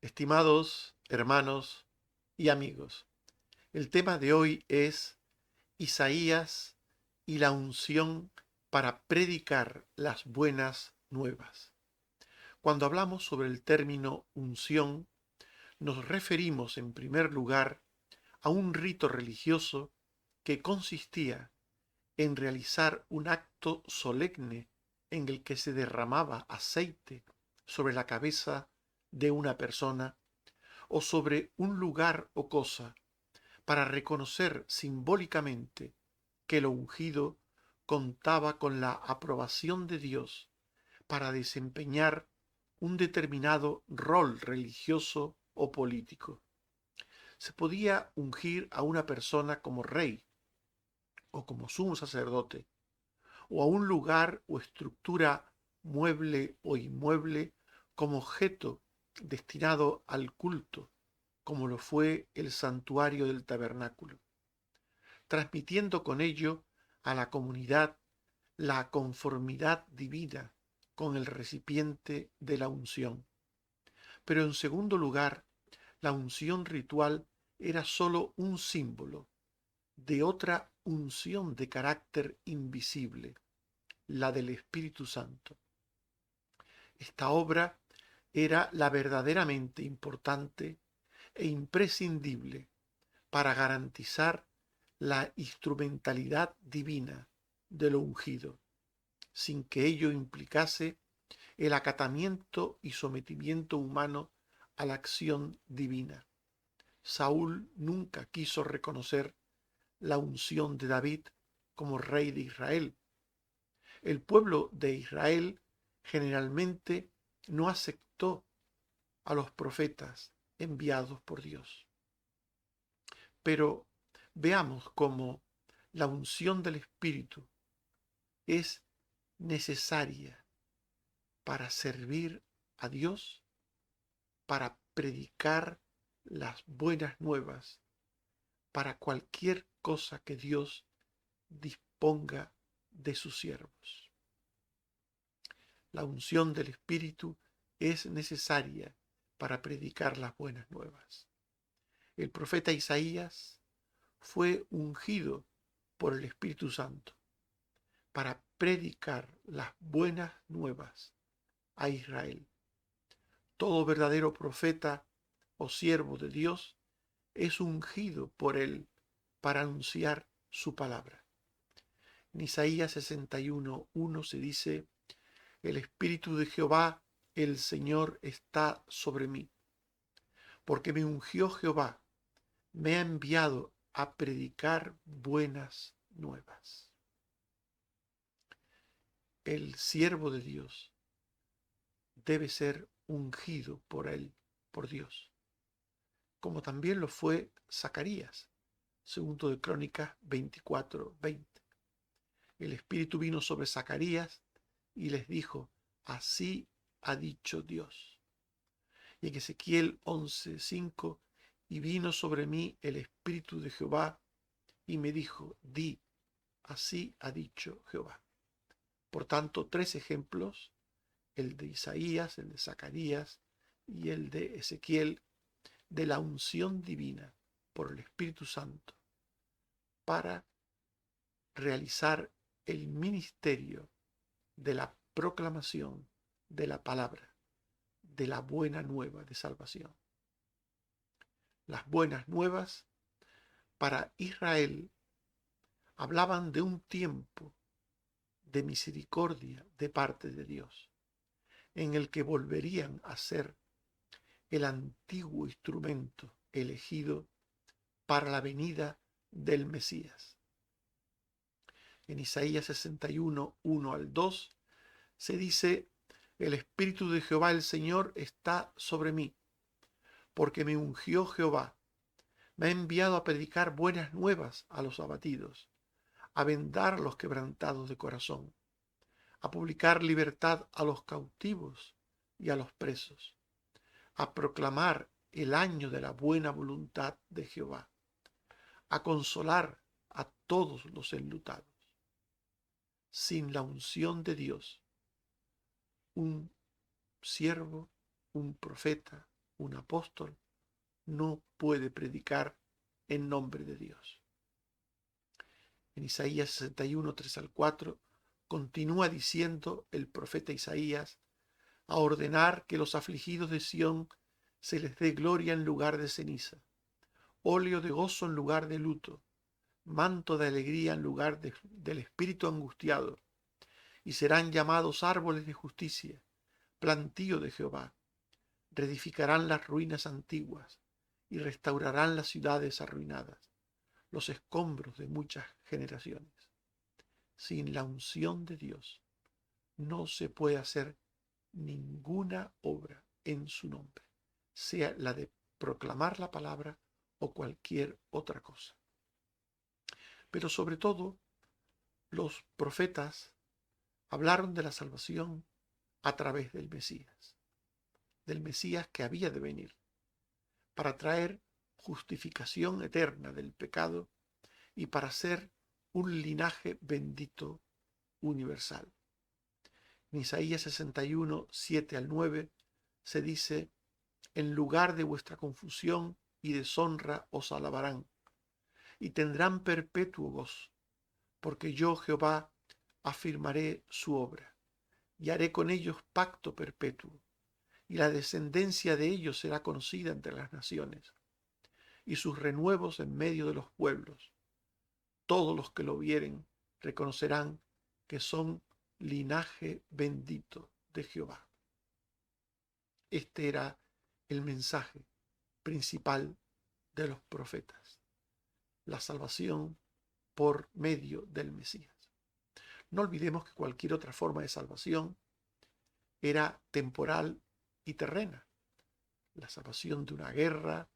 Estimados hermanos y amigos, el tema de hoy es Isaías y la unción para predicar las buenas nuevas. Cuando hablamos sobre el término unción, nos referimos en primer lugar a un rito religioso que consistía en realizar un acto solemne en el que se derramaba aceite sobre la cabeza de una persona o sobre un lugar o cosa para reconocer simbólicamente que lo ungido contaba con la aprobación de Dios para desempeñar un determinado rol religioso o político. Se podía ungir a una persona como rey o como sumo sacerdote, o a un lugar o estructura mueble o inmueble como objeto destinado al culto, como lo fue el santuario del tabernáculo, transmitiendo con ello a la comunidad la conformidad divina con el recipiente de la unción. Pero en segundo lugar, la unción ritual era sólo un símbolo de otra unción de carácter invisible, la del Espíritu Santo. Esta obra era la verdaderamente importante e imprescindible para garantizar la instrumentalidad divina de lo ungido, sin que ello implicase el acatamiento y sometimiento humano a la acción divina. Saúl nunca quiso reconocer la unción de David como rey de Israel. El pueblo de Israel generalmente no aceptó a los profetas enviados por Dios. Pero veamos cómo la unción del Espíritu es necesaria para servir a Dios, para predicar las buenas nuevas, para cualquier cosa que Dios disponga de sus siervos. La unción del Espíritu es necesaria para predicar las buenas nuevas. El profeta Isaías fue ungido por el Espíritu Santo para predicar las buenas nuevas a Israel. Todo verdadero profeta o siervo de Dios es ungido por él para anunciar su palabra. En Isaías 61:1 se dice: el Espíritu de Jehová, el Señor, está sobre mí, porque me ungió Jehová, me ha enviado a predicar buenas nuevas. El siervo de Dios debe ser ungido por él, por Dios, como también lo fue Zacarías, segundo de Crónicas 24:20. El Espíritu vino sobre Zacarías y les dijo: así ha dicho Dios. Y en Ezequiel 11:5: y vino sobre mí el Espíritu de Jehová y me dijo: di, así ha dicho Jehová. Por tanto, tres ejemplos: el de Isaías, el de Zacarías y el de Ezequiel, de la unción divina por el Espíritu Santo para realizar el ministerio de la proclamación de la palabra, de la buena nueva de salvación. Las buenas nuevas para Israel hablaban de un tiempo de misericordia de parte de Dios, en el que volverían a ser el antiguo instrumento elegido para la venida del Mesías. En Isaías 61:1-2 se dice: el Espíritu de Jehová el Señor está sobre mí, porque me ungió Jehová, me ha enviado a predicar buenas nuevas a los abatidos, a vendar a los quebrantados de corazón, a publicar libertad a los cautivos y a los presos, a proclamar el año de la buena voluntad de Jehová, a consolar a todos los enlutados. Sin la unción de Dios, un siervo, un profeta, un apóstol no puede predicar en nombre de Dios. En Isaías 61, 3 al 4, continúa diciendo el profeta Isaías: a ordenar que los afligidos de Sión se les dé gloria en lugar de ceniza, óleo de gozo en lugar de luto, manto de alegría en lugar del espíritu angustiado, y serán llamados árboles de justicia, plantío de Jehová. Reedificarán las ruinas antiguas y restaurarán las ciudades arruinadas, los escombros de muchas generaciones. Sin la unción de Dios no se puede hacer ninguna obra en su nombre, sea la de proclamar la palabra o cualquier otra cosa. Pero sobre todo, los profetas hablaron de la salvación a través del Mesías que había de venir, para traer justificación eterna del pecado y para ser un linaje bendito universal. En Isaías 61, 7 al 9 se dice: en lugar de vuestra confusión y deshonra os alabarán, y tendrán perpetuo gozo, porque yo, Jehová, afirmaré su obra, y haré con ellos pacto perpetuo, y la descendencia de ellos será conocida entre las naciones, y sus renuevos en medio de los pueblos. Todos los que lo vieren reconocerán que son linaje bendito de Jehová. Este era el mensaje principal de los profetas: la salvación por medio del Mesías. No olvidemos que cualquier otra forma de salvación era temporal y terrena. La salvación de una guerra,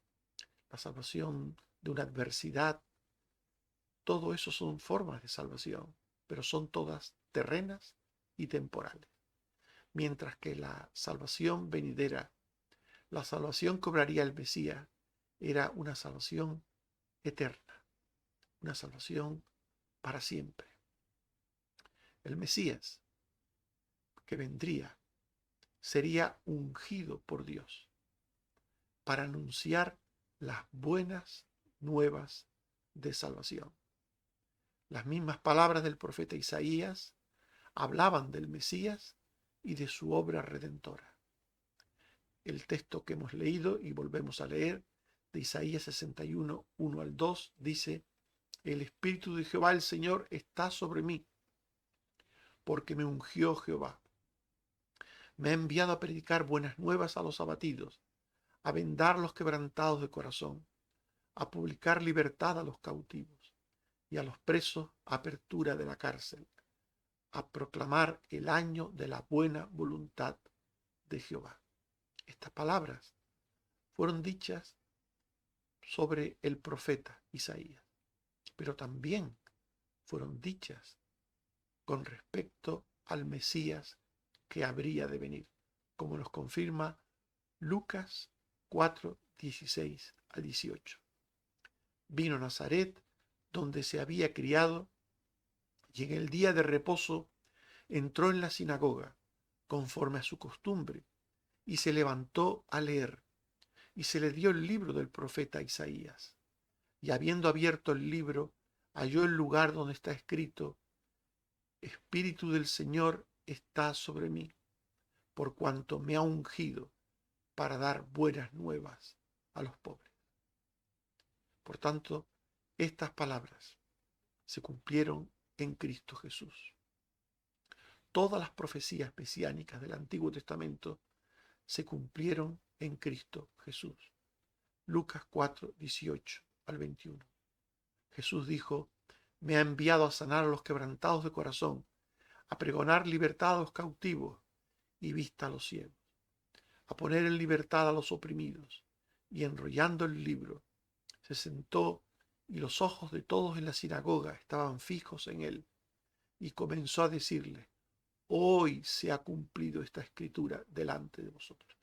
la salvación de una adversidad, todo eso son formas de salvación, pero son todas terrenas y temporales. Mientras que la salvación venidera, la salvación que obraría el Mesías, era una salvación eterna, una salvación para siempre. El Mesías que vendría sería ungido por Dios para anunciar las buenas nuevas de salvación. Las mismas palabras del profeta Isaías hablaban del Mesías y de su obra redentora. El texto que hemos leído y volvemos a leer de Isaías 61, 1 al 2 dice: el Espíritu de Jehová el Señor está sobre mí, porque me ungió Jehová. Me ha enviado a predicar buenas nuevas a los abatidos, a vendar los quebrantados de corazón, a publicar libertad a los cautivos y a los presos apertura de la cárcel, a proclamar el año de la buena voluntad de Jehová. Estas palabras fueron dichas sobre el profeta Isaías, pero también fueron dichas con respecto al Mesías que habría de venir, como nos confirma Lucas 4, 16 a 18. Vino a Nazaret, donde se había criado, y en el día de reposo entró en la sinagoga, conforme a su costumbre, y se levantó a leer, y se le dio el libro del profeta Isaías. Y habiendo abierto el libro, halló el lugar donde está escrito: Espíritu del Señor está sobre mí, por cuanto me ha ungido para dar buenas nuevas a los pobres. Por tanto, estas palabras se cumplieron en Cristo Jesús. Todas las profecías mesiánicas del Antiguo Testamento se cumplieron en Cristo Jesús. Lucas 4, 18 al 21. Jesús dijo: me ha enviado a sanar a los quebrantados de corazón, a pregonar libertad a los cautivos y vista a los ciegos, a poner en libertad a los oprimidos. Y enrollando el libro, se sentó, y los ojos de todos en la sinagoga estaban fijos en él, y comenzó a decirle: hoy se ha cumplido esta escritura delante de vosotros.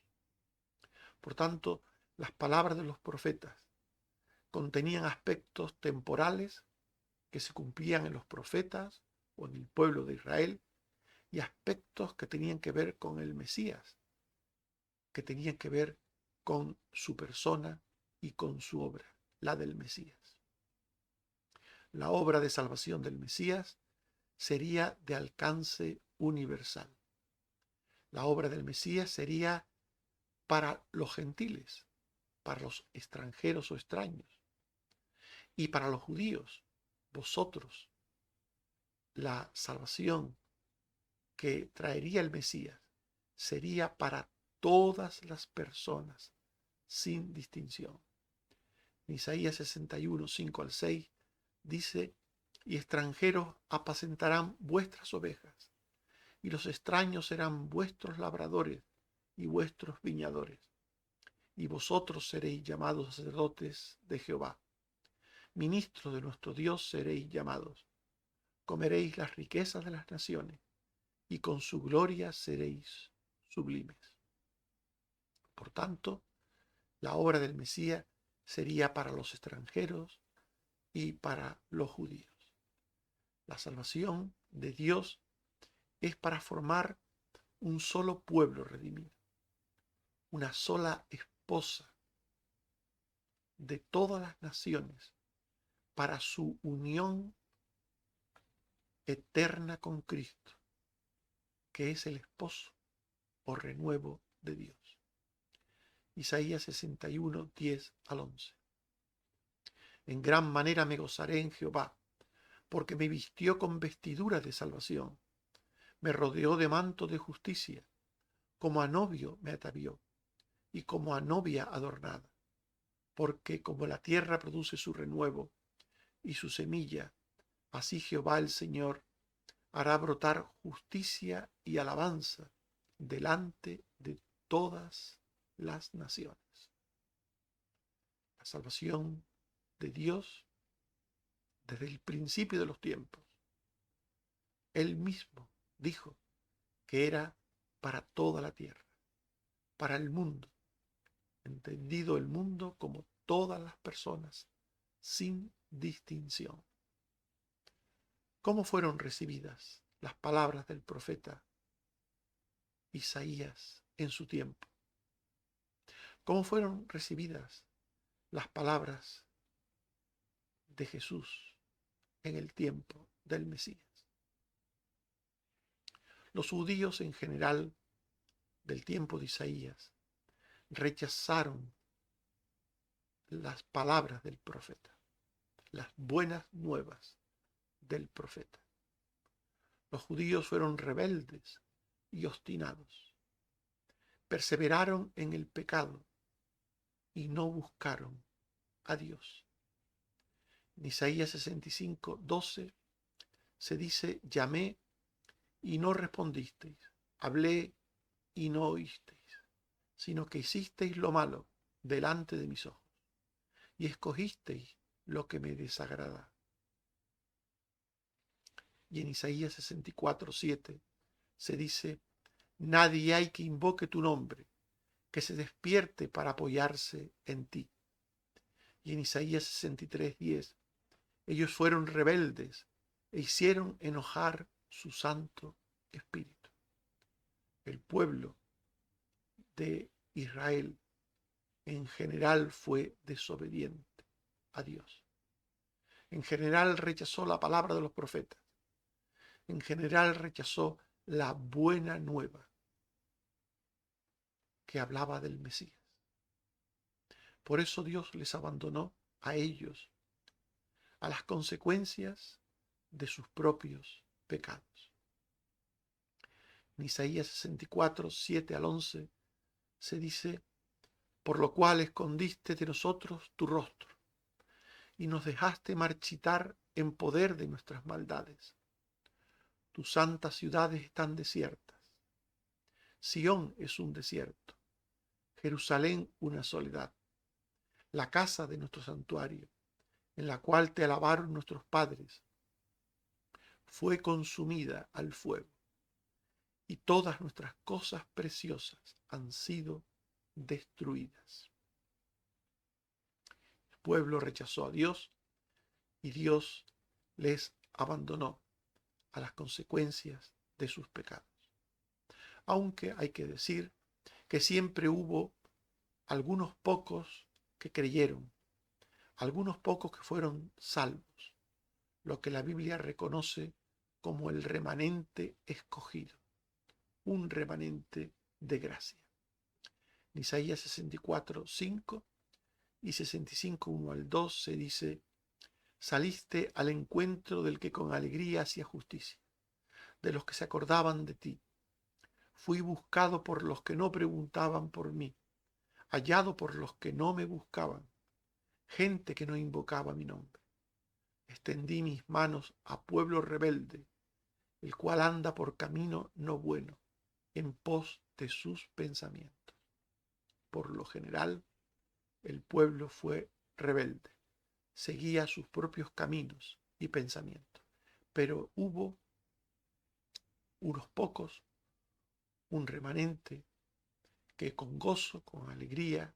Por tanto, las palabras de los profetas contenían aspectos temporales que se cumplían en los profetas o en el pueblo de Israel, y aspectos que tenían que ver con el Mesías, que tenían que ver con su persona y con su obra, la del Mesías. La obra de salvación del Mesías sería de alcance universal. La obra del Mesías sería para los gentiles, para los extranjeros o extraños, y para los judíos, vosotros. La salvación que traería el Mesías sería para todas las personas, sin distinción. En Isaías 61, 5 al 6, dice: y extranjeros apacentarán vuestras ovejas, y los extraños serán vuestros labradores y vuestros viñadores. Y vosotros seréis llamados sacerdotes de Jehová, ministros de nuestro Dios seréis llamados. Comeréis las riquezas de las naciones, y con su gloria seréis sublimes. Por tanto, la obra del Mesías sería para los extranjeros y para los judíos. La salvación de Dios es para formar un solo pueblo redimido, una sola esposa de todas las naciones, para su unión eterna con Cristo, que es el esposo o renuevo de Dios. Isaías 61, 10 al 11. En gran manera me gozaré en Jehová, porque me vistió con vestiduras de salvación, me rodeó de manto de justicia, como a novio me atavió, y como a novia adornada, porque como la tierra produce su renuevo y su semilla, así Jehová el Señor hará brotar justicia y alabanza delante de todas las naciones. La salvación de Dios desde el principio de los tiempos. Él mismo dijo que era para toda la tierra, para el mundo, entendido el mundo como todas las personas, sin distinción. ¿Cómo fueron recibidas las palabras del profeta Isaías en su tiempo? ¿Cómo fueron recibidas las palabras de Jesús en el tiempo del Mesías? Los judíos en general del tiempo de Isaías rechazaron las palabras del profeta, las buenas nuevas del profeta. Los judíos fueron rebeldes y obstinados. Perseveraron en el pecado y no buscaron a Dios. En Isaías 65, 12 se dice: llamé y no respondisteis, hablé y no oísteis, sino que hicisteis lo malo delante de mis ojos, y escogisteis lo que me desagrada. Y en Isaías 64, 7 se dice: nadie hay que invoque tu nombre, que se despierte para apoyarse en ti. Y en Isaías 63, 10, ellos fueron rebeldes e hicieron enojar su Santo Espíritu. El pueblo de Israel en general fue desobediente a Dios. En general rechazó la palabra de los profetas. En general rechazó la buena nueva que hablaba del Mesías. Por eso Dios les abandonó a ellos a las consecuencias de sus propios pecados. En Isaías 64, 7 al 11 se dice: por lo cual escondiste de nosotros tu rostro y nos dejaste marchitar en poder de nuestras maldades. Tus santas ciudades están desiertas. Sión es un desierto, Jerusalén una soledad, la casa de nuestro santuario, en la cual te alabaron nuestros padres, fue consumida al fuego, y todas nuestras cosas preciosas han sido destruidas. El pueblo rechazó a Dios y Dios les abandonó a las consecuencias de sus pecados. Aunque hay que decir que siempre hubo algunos pocos que creyeron, algunos pocos que fueron salvos, lo que la Biblia reconoce como el remanente escogido, un remanente de gracia. En Isaías 64, 5 y 65, 1 al 2 se dice: saliste al encuentro del que con alegría hacía justicia, de los que se acordaban de ti. Fui buscado por los que no preguntaban por mí, hallado por los que no me buscaban, gente que no invocaba mi nombre. Extendí mis manos a pueblo rebelde, el cual anda por camino no bueno, en pos de sus pensamientos. Por lo general, el pueblo fue rebelde, seguía sus propios caminos y pensamientos, pero hubo unos pocos, un remanente, que con gozo, con alegría,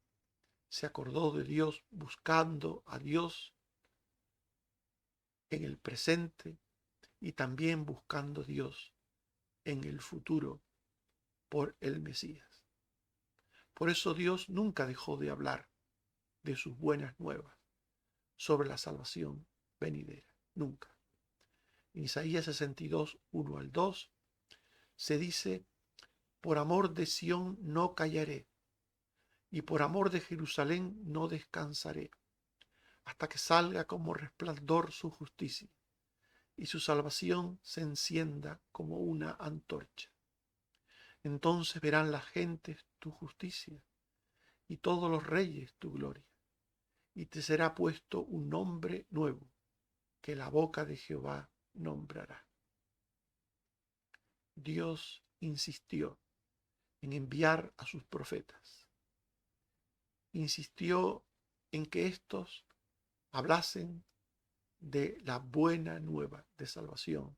se acordó de Dios, buscando a Dios en el presente y también buscando a Dios en el futuro por el Mesías. Por eso Dios nunca dejó de hablar de sus buenas nuevas sobre la salvación venidera, nunca. En Isaías 62, 1 al 2, se dice: por amor de Sión no callaré, y por amor de Jerusalén no descansaré, hasta que salga como resplandor su justicia, y su salvación se encienda como una antorcha. Entonces verán las gentes tu justicia, y todos los reyes tu gloria, y te será puesto un nombre nuevo, que la boca de Jehová nombrará. Dios insistió en enviar a sus profetas. Insistió en que éstos hablasen de la buena nueva de salvación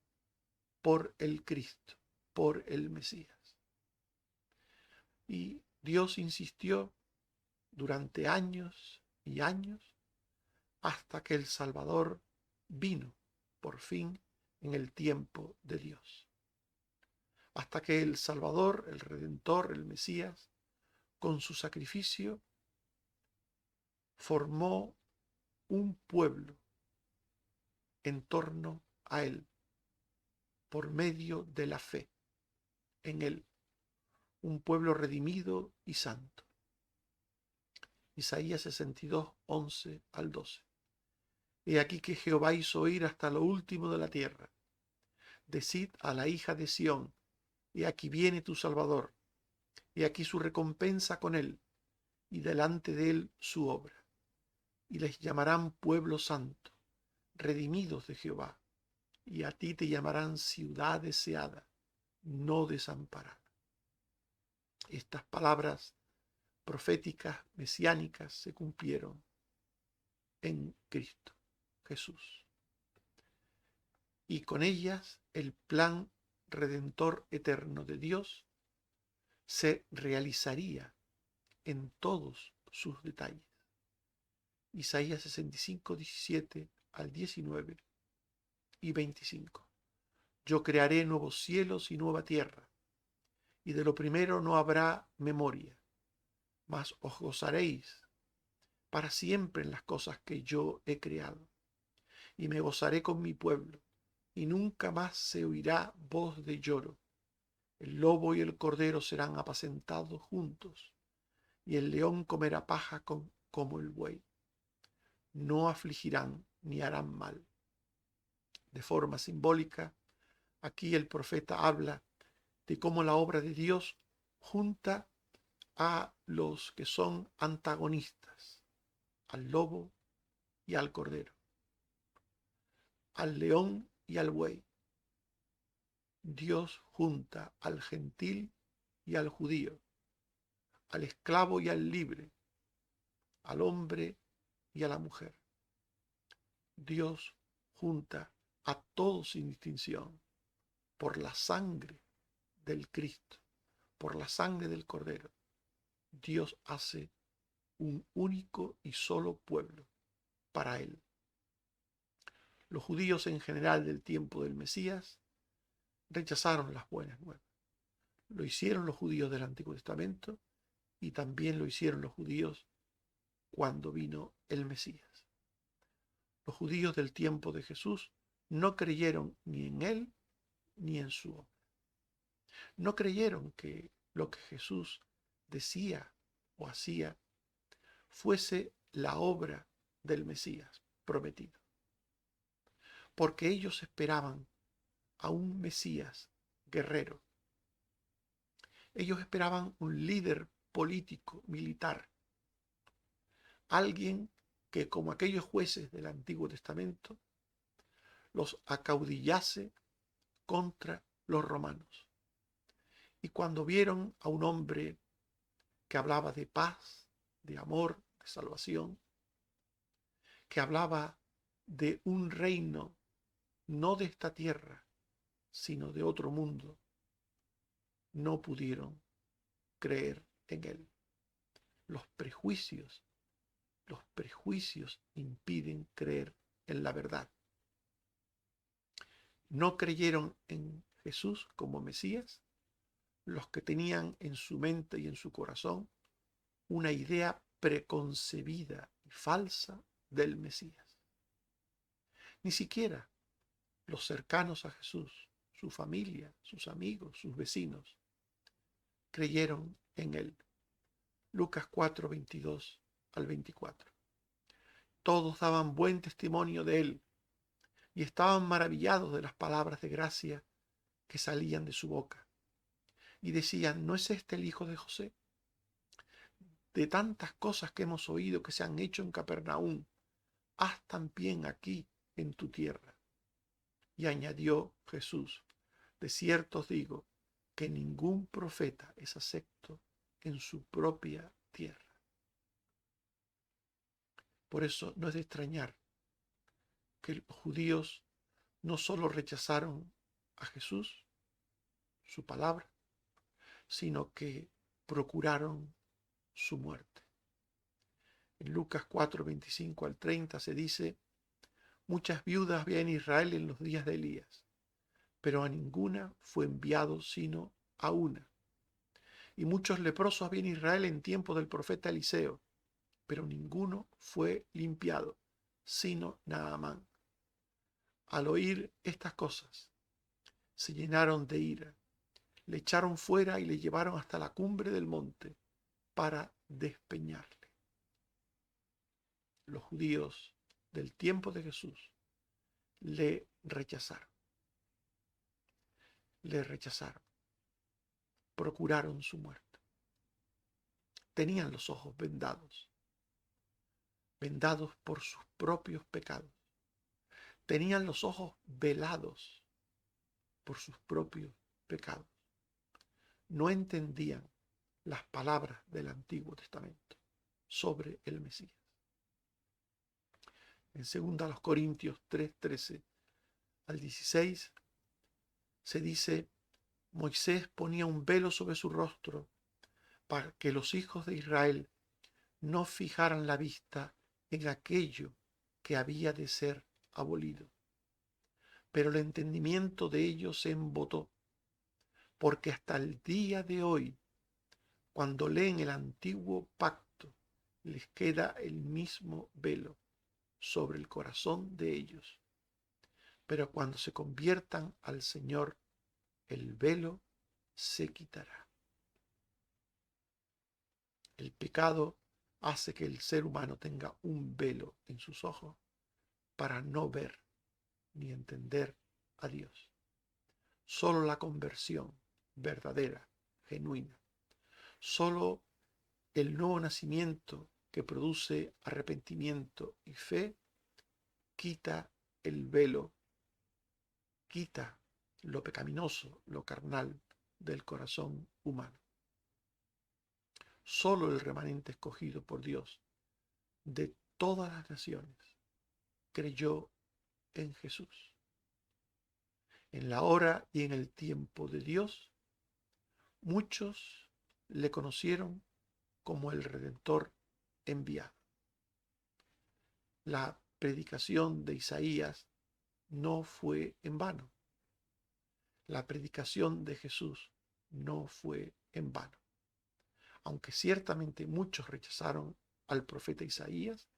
por el Cristo, por el Mesías. Y Dios insistió durante años y años hasta que el Salvador vino por fin en el tiempo de Dios. Hasta que el Salvador, el Redentor, el Mesías, con su sacrificio, formó un pueblo en torno a él, por medio de la fe en él, un pueblo redimido y santo. Isaías 62, 11 al 12. He aquí que Jehová hizo oír hasta lo último de la tierra. Decid a la hija de Sión: he aquí viene tu Salvador, he aquí su recompensa con él, y delante de él su obra. Y les llamarán pueblo santo, redimidos de Jehová, y a ti te llamarán ciudad deseada, no desamparada. Estas palabras proféticas, mesiánicas, se cumplieron en Cristo Jesús. Y con ellas el plan redentor eterno de Dios se realizaría en todos sus detalles. Isaías 65, 17 al 19 y 25. Yo crearé nuevos cielos y nueva tierra, y de lo primero no habrá memoria, mas os gozaréis para siempre en las cosas que yo he creado, y me gozaré con mi pueblo, y nunca más se oirá voz de lloro. El lobo y el cordero serán apacentados juntos, y el león comerá paja como el buey. No afligirán ni harán mal. De forma simbólica, aquí el profeta habla de cómo la obra de Dios junta a los que son antagonistas, al lobo y al cordero, al león y al buey. Dios junta al gentil y al judío, al esclavo y al libre, al hombre y a la mujer. Dios junta a todos sin distinción por la sangre del Cristo, por la sangre del Cordero. Dios hace un único y solo pueblo para él. Los judíos en general del tiempo del Mesías rechazaron las buenas nuevas. Lo hicieron los judíos del Antiguo Testamento y también lo hicieron los judíos cuando vino el Mesías. Los judíos del tiempo de Jesús no creyeron ni en él ni en su obra. No creyeron que lo que Jesús decía o hacía fuese la obra del Mesías prometido, porque ellos esperaban a un Mesías guerrero. Ellos esperaban un líder político, militar, alguien que, como aquellos jueces del Antiguo Testamento, los acaudillase contra los romanos. Y cuando vieron a un hombre que hablaba de paz, de amor, de salvación, que hablaba de un reino no de esta tierra, sino de otro mundo, no pudieron creer en él. Los prejuicios impiden creer en la verdad. No creyeron en Jesús como Mesías los que tenían en su mente y en su corazón una idea preconcebida y falsa del Mesías. Ni siquiera los cercanos a Jesús, su familia, sus amigos, sus vecinos, creyeron en él. Lucas 4, 22 al 24. Todos daban buen testimonio de él y estaban maravillados de las palabras de gracia que salían de su boca. Y decían, ¿no es este el hijo de José? De tantas cosas que hemos oído que se han hecho en Capernaum, haz también aquí en tu tierra. Y añadió Jesús, de cierto os digo, que ningún profeta es acepto en su propia tierra. Por eso no es de extrañar que los judíos no solo rechazaron a Jesús, su palabra, sino que procuraron su muerte. En Lucas 4, 25 al 30 se dice, muchas viudas había en Israel en los días de Elías, pero a ninguna fue enviado sino a una. Y muchos leprosos había en Israel en tiempo del profeta Eliseo, pero ninguno fue limpiado, sino Naamán. Al oír estas cosas, se llenaron de ira, le echaron fuera y le llevaron hasta la cumbre del monte para despeñarle. Los judíos del tiempo de Jesús le rechazaron, procuraron su muerte. Tenían los ojos vendados por sus propios pecados. Tenían los ojos velados por sus propios pecados. No entendían las palabras del Antiguo Testamento sobre el Mesías. En 2 Corintios 3, 13 al 16 se dice, Moisés ponía un velo sobre su rostro para que los hijos de Israel no fijaran la vista en aquello que había de ser abolido. Pero el entendimiento de ellos se embotó, porque hasta el día de hoy, cuando leen el antiguo pacto, les queda el mismo velo sobre el corazón de ellos. Pero cuando se conviertan al Señor, el velo se quitará. El pecado hace que el ser humano tenga un velo en sus ojos para no ver ni entender a Dios. Solo la conversión verdadera, genuina, solo el nuevo nacimiento que produce arrepentimiento y fe, quita el velo, quita lo pecaminoso, lo carnal del corazón humano. Solo el remanente escogido por Dios de todas las naciones creyó en Jesús. En la hora y en el tiempo de Dios, muchos le conocieron como el Redentor enviado. La predicación de Isaías no fue en vano. La predicación de Jesús no fue en vano. aunque ciertamente muchos rechazaron al profeta Isaías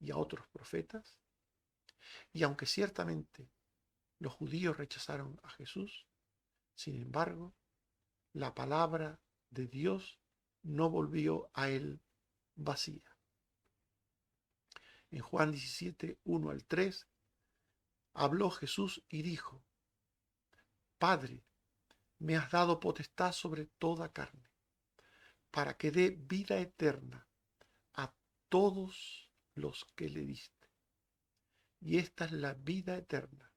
y a otros profetas, y aunque ciertamente los judíos rechazaron a Jesús, sin embargo, la palabra de Dios no volvió a él vacía. En Juan 17, 1 al 3, habló Jesús y dijo: Padre, me has dado potestad sobre toda carne, para que dé vida eterna a todos los que le diste. Y esta es la vida eterna,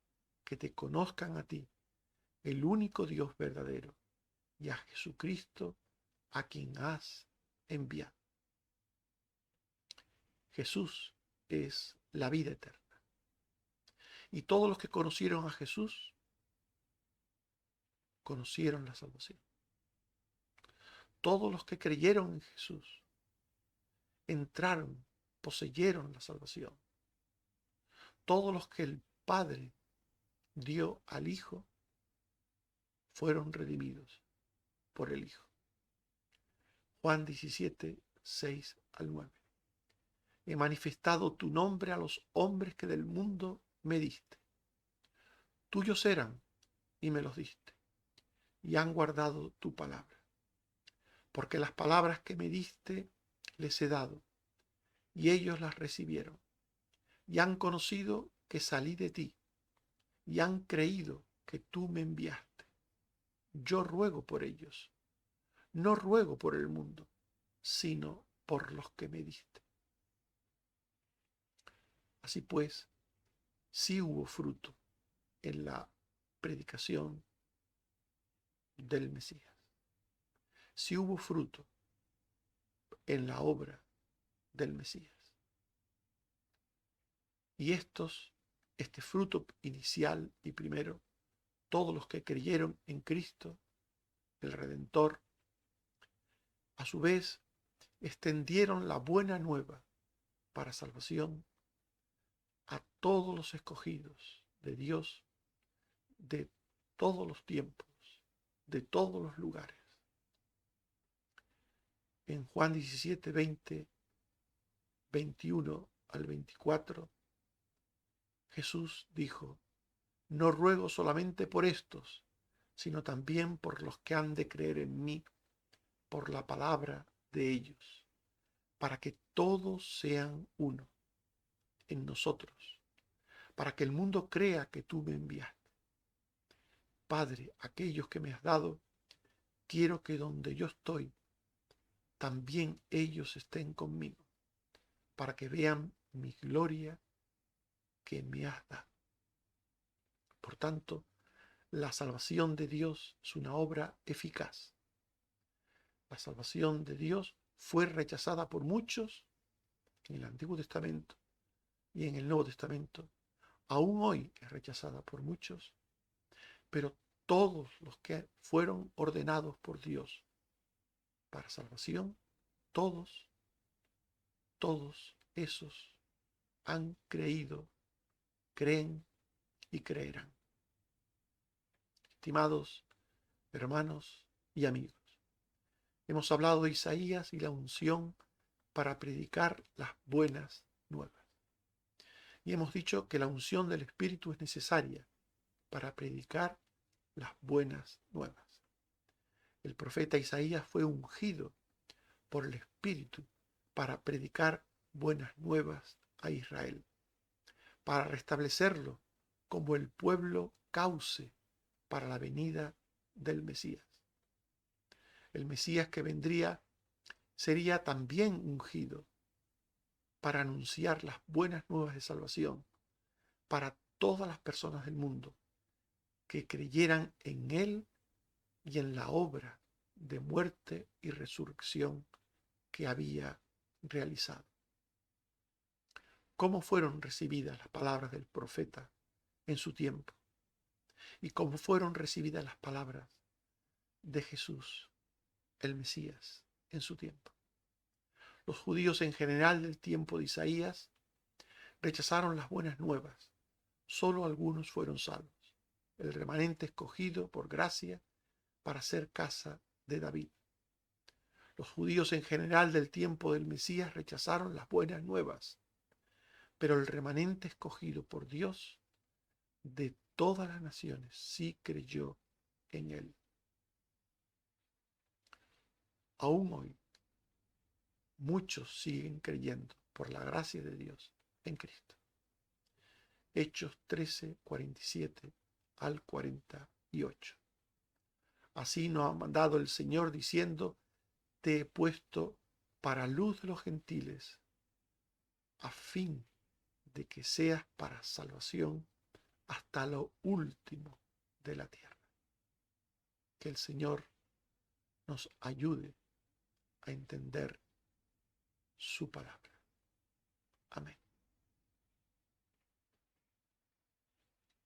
que te conozcan a ti, el único Dios verdadero, y a Jesucristo, a quien has enviado. Jesús es la vida eterna. Y todos los que conocieron a Jesús, conocieron la salvación. Todos los que creyeron en Jesús, entraron, poseyeron la salvación. Todos los que el Padre dio al Hijo, fueron redimidos por el Hijo. Juan 17, 6 al 9. He manifestado tu nombre a los hombres que del mundo me diste. Tuyos eran y me los diste, y han guardado tu palabra. Porque las palabras que me diste les he dado, y ellos las recibieron, y han conocido que salí de ti, y han creído que tú me enviaste. Yo ruego por ellos, no ruego por el mundo, sino por los que me diste. Así pues, sí hubo fruto en la predicación del Mesías. Sí hubo fruto en la obra del Mesías. Y este fruto inicial y primero, todos los que creyeron en Cristo, el Redentor, a su vez extendieron la buena nueva para salvación a todos los escogidos de Dios, de todos los tiempos, de todos los lugares. En Juan 17, 20, 21 al 24, Jesús dijo: no ruego solamente por estos, sino también por los que han de creer en mí, por la palabra de ellos, para que todos sean uno en nosotros, para que el mundo crea que tú me enviaste. Padre, aquellos que me has dado, quiero que donde yo estoy, también ellos estén conmigo, para que vean mi gloria que me has dado. Por tanto, la salvación de Dios es una obra eficaz. La salvación de Dios fue rechazada por muchos en el Antiguo Testamento y en el Nuevo Testamento. Aún hoy es rechazada por muchos, pero todos los que fueron ordenados por Dios para salvación, todos esos han creído, creen y creerán. Estimados hermanos y amigos, hemos hablado de Isaías y la unción para predicar las buenas nuevas. Y hemos dicho que la unción del Espíritu es necesaria para predicar las buenas nuevas. El profeta Isaías fue ungido por el Espíritu para predicar buenas nuevas a Israel, para restablecerlo como el pueblo cauce para la venida del Mesías. El Mesías que vendría sería también ungido para anunciar las buenas nuevas de salvación para todas las personas del mundo que creyeran en Él y en la obra de muerte y resurrección que había realizado. ¿Cómo fueron recibidas las palabras del profeta en su tiempo? ¿Y cómo fueron recibidas las palabras de Jesús, el Mesías, en su tiempo? Los judíos en general del tiempo de Isaías rechazaron las buenas nuevas. Solo algunos fueron salvos, el remanente escogido por gracia para ser casa de David. Los judíos en general del tiempo del Mesías rechazaron las buenas nuevas, pero el remanente escogido por Dios de todas las naciones sí creyó en él. Aún hoy, muchos siguen creyendo por la gracia de Dios en Cristo. Hechos 13, 47 al 48. Así nos ha mandado el Señor diciendo: te he puesto para luz de los gentiles, a fin de que seas para salvación hasta lo último de la tierra. Que el Señor nos ayude a entender su palabra. Amén.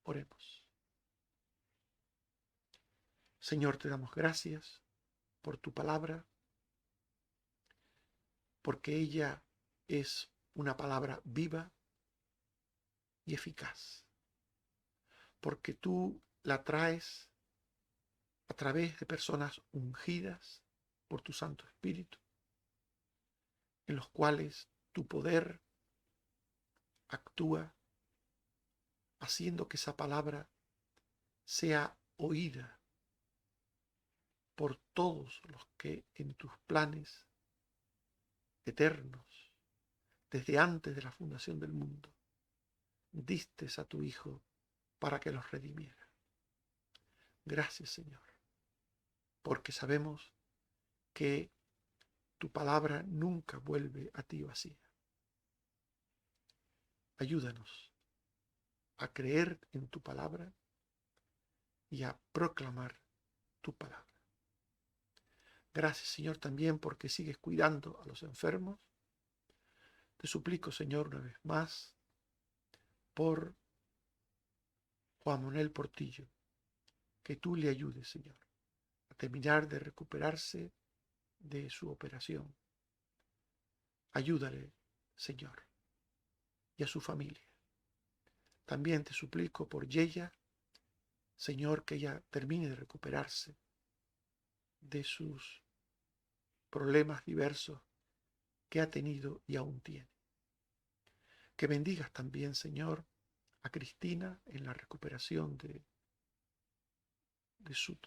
Oremos. Señor, te damos gracias por tu palabra, porque ella es una palabra viva y eficaz, porque tú la traes a través de personas ungidas por tu Santo Espíritu, en los cuales tu poder actúa, haciendo que esa palabra sea oída por todos los que en tus planes eternos, desde antes de la fundación del mundo, diste a tu Hijo para que los redimiera. Gracias, Señor, porque sabemos que tu palabra nunca vuelve a ti vacía. Ayúdanos a creer en tu palabra y a proclamar tu palabra. Gracias, Señor, también porque sigues cuidando a los enfermos. Te suplico, Señor, una vez más, por Juan Manuel Portillo, que tú le ayudes, Señor, a terminar de recuperarse de su operación. Ayúdale, Señor, y a su familia. También te suplico por Yeya, Señor, que ella termine de recuperarse de sus problemas diversos que ha tenido y aún tiene. Que bendigas también, Señor, a Cristina en la recuperación de su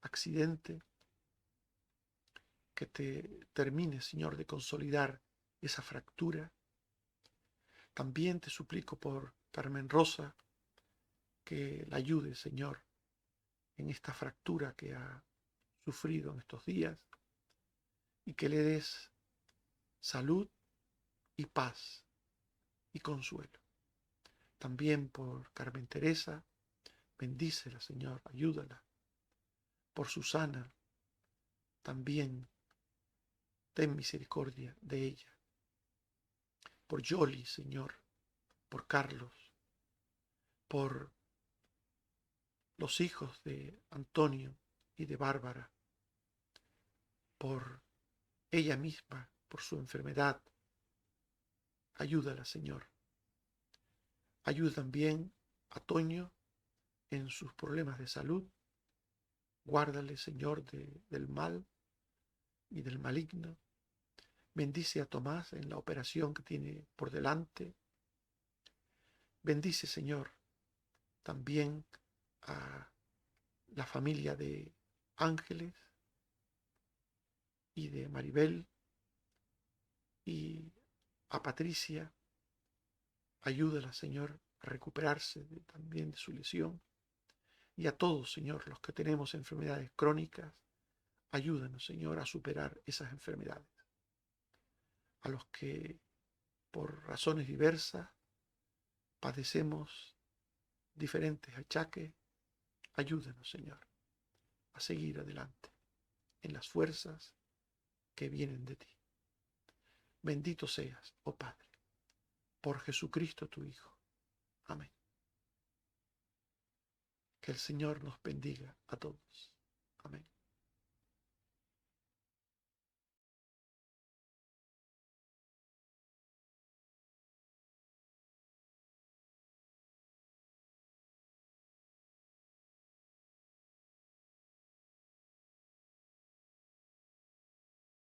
accidente, que te termine, Señor, de consolidar esa fractura. También te suplico por Carmen Rosa, que la ayude, Señor, en esta fractura que ha sufrido en estos días, y que le des salud y paz y consuelo. También por Carmen Teresa, bendícela, Señor, ayúdala. Por Susana, también ten misericordia de ella. Por Yoli, Señor, por Carlos, por los hijos de Antonio y de Bárbara, por ella misma, por su enfermedad. Ayúdala, Señor. Ayuda también a Toño en sus problemas de salud. Guárdale, Señor, del mal y del maligno. Bendice a Tomás en la operación que tiene por delante. Bendice, Señor, también a la familia de Ángeles y de Maribel y a Patricia. Ayúdala, Señor, a recuperarse también de su lesión. Y a todos, Señor, los que tenemos enfermedades crónicas, ayúdanos, Señor, a superar esas enfermedades. A los que por razones diversas padecemos diferentes achaques, ayúdanos, Señor, a seguir adelante en las fuerzas que vienen de ti. Bendito seas, oh Padre, por Jesucristo tu Hijo. Amén. Que el Señor nos bendiga a todos. Amén.